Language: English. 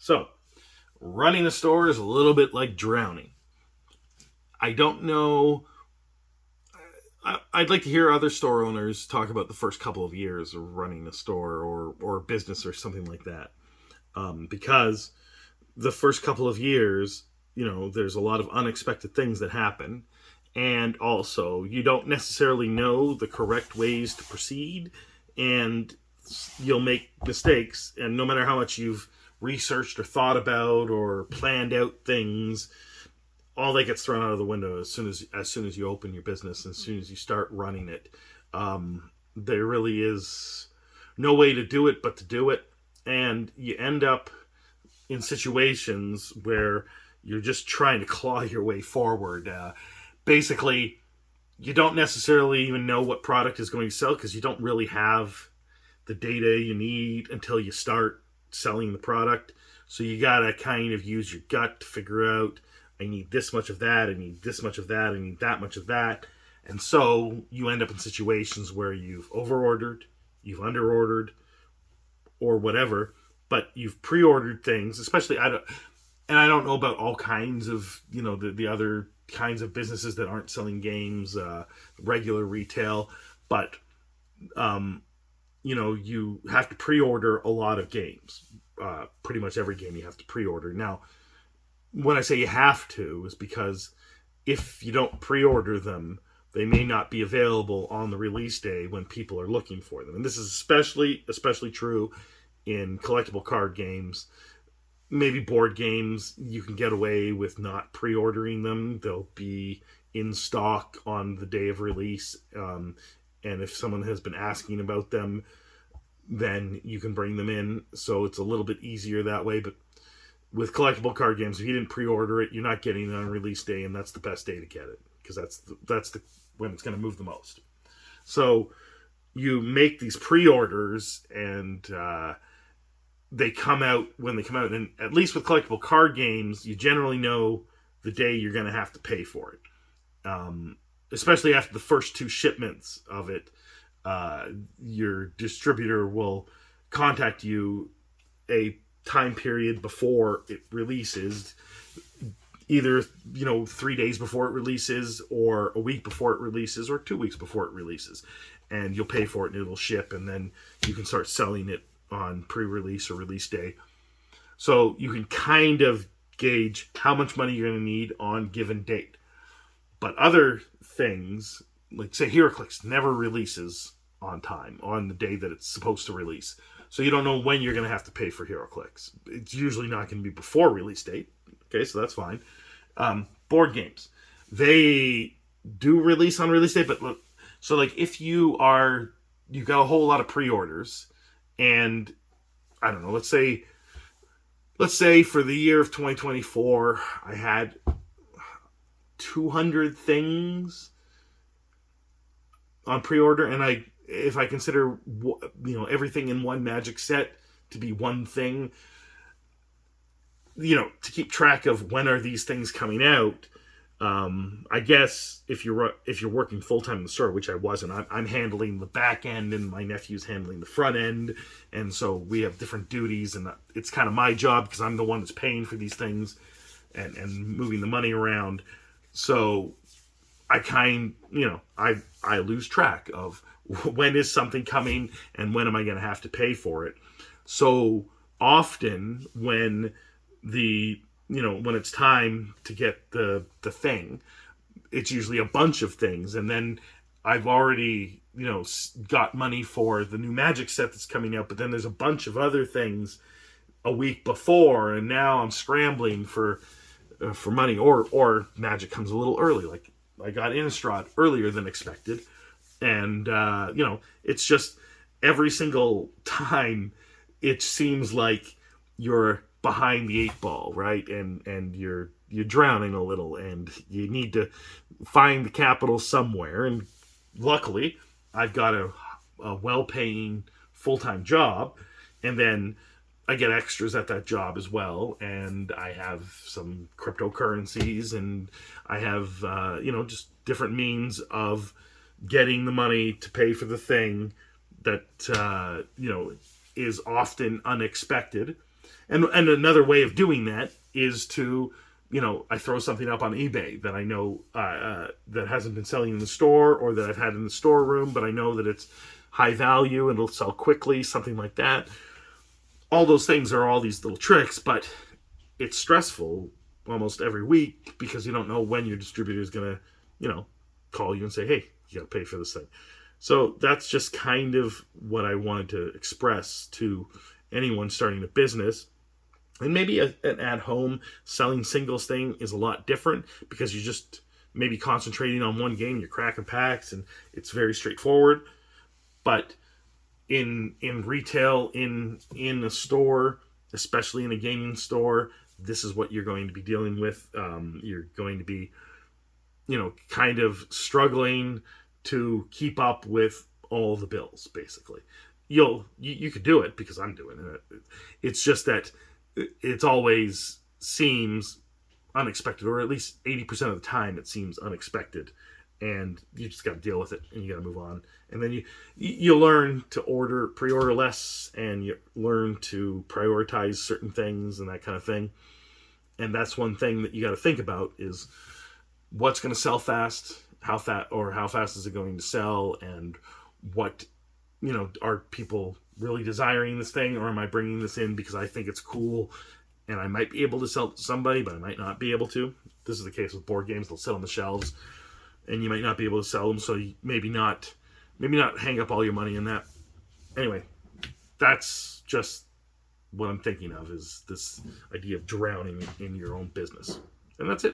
So, running a store is a little bit like drowning. I don't know. I'd like to hear other store owners talk about the first couple of years of running a store or business or something like that. Because the first couple of years, there's a lot of unexpected things that happen. And also, you don't necessarily know the correct ways to proceed, and you'll make mistakes. And no matter how much you've researched or thought about or planned out things, all that gets thrown out of the window as soon as you open your business, as soon as you start running it. There really is no way to do it but to do it, and you end up in situations where you're just trying to claw your way forward. Basically, you don't necessarily even know what product is going to sell because you don't really have the data you need until you start selling the product. So you gotta kind of use your gut to figure out, I need this much of that, I need this much of that, I need that much of that. And so you end up in situations where you've overordered, you've underordered, or whatever, but you've pre-ordered things, especially I don't know about all kinds of, the other kinds of businesses that aren't selling games, regular retail, but you have to pre-order a lot of games. Pretty much every game you have to pre-order. Now, when I say you have to, is because if you don't pre-order them, they may not be available on the release day when people are looking for them. And this is especially true in collectible card games. Maybe board games, you can get away with not pre-ordering them. They'll be in stock on the day of release. And if someone has been asking about them, then you can bring them in. So it's a little bit easier that way. But with collectible card games, if you didn't pre-order it, you're not getting it on release day, and that's the best day to get it because that's when it's going to move the most. So you make these pre-orders, and they come out when they come out. And at least with collectible card games, you generally know the day you're going to have to pay for it. Especially after the first two shipments of it, your distributor will contact you a time period before it releases, either 3 days before it releases, or a week before it releases, or 2 weeks before it releases, and you'll pay for it and it'll ship, and then you can start selling it on pre-release or release day. So you can kind of gauge how much money you're going to need on given date. But other things, like say HeroClix never releases on time on the day that it's supposed to release. So you don't know when you're going to have to pay for HeroClix. It's usually not going to be before release date. Okay, so that's fine. Board games, they do release on release date, but look, so like if you've got a whole lot of pre-orders, and I don't know, let's say for the year of 2024, I had 200 things on pre-order, and if I consider everything in one Magic set to be one thing, to keep track of when are these things coming out. I guess if you're working full time in the store, which I wasn't, I'm handling the back end, and my nephew's handling the front end, and so we have different duties, and it's kind of my job because I'm the one that's paying for these things and moving the money around. So I I lose track of when is something coming and when am I going to have to pay for it. So often when when it's time to get the thing, it's usually a bunch of things, and then I've already got money for the new Magic set that's coming out, but then there's a bunch of other things a week before, and now I'm scrambling for money, or Magic comes a little early, like I got Innistrad earlier than expected, and it's just every single time it seems like you're behind the eight ball, right? And you're drowning a little, and you need to find the capital somewhere. And luckily, I've got a well-paying full-time job, and then I get extras at that job as well, and I have some cryptocurrencies, and I have just different means of getting the money to pay for the thing that is often unexpected. And another way of doing that is to, I throw something up on eBay that I know that hasn't been selling in the store, or that I've had in the storeroom, but I know that it's high value and it'll sell quickly, something like that. All those things are all these little tricks, but it's stressful almost every week because you don't know when your distributor is going to, call you and say, hey, you got to pay for this thing. So that's just kind of what I wanted to express to anyone starting a business. And maybe an at-home selling singles thing is a lot different because you're just maybe concentrating on one game, you're cracking packs, and it's very straightforward. But in retail, in a store, especially in a gaming store, this is what you're going to be dealing with. You're going to be, kind of struggling to keep up with all the bills, basically. You could do it because I'm doing it. It's just that it's always seems unexpected, or at least 80% of the time it seems unexpected, and you just got to deal with it and you got to move on. And then you learn to pre-order less, and you learn to prioritize certain things and that kind of thing. And that's one thing that you got to think about is what's going to sell fast, how fast is it going to sell, and what, are people really desiring this thing, or am I bringing this in because I think it's cool and I might be able to sell it to somebody, but I might not be able to. This is the case with board games. They'll sit on the shelves and you might not be able to sell them, so you maybe not hang up all your money in that. Anyway, that's just what I'm thinking of, is this idea of drowning in your own business. And that's it.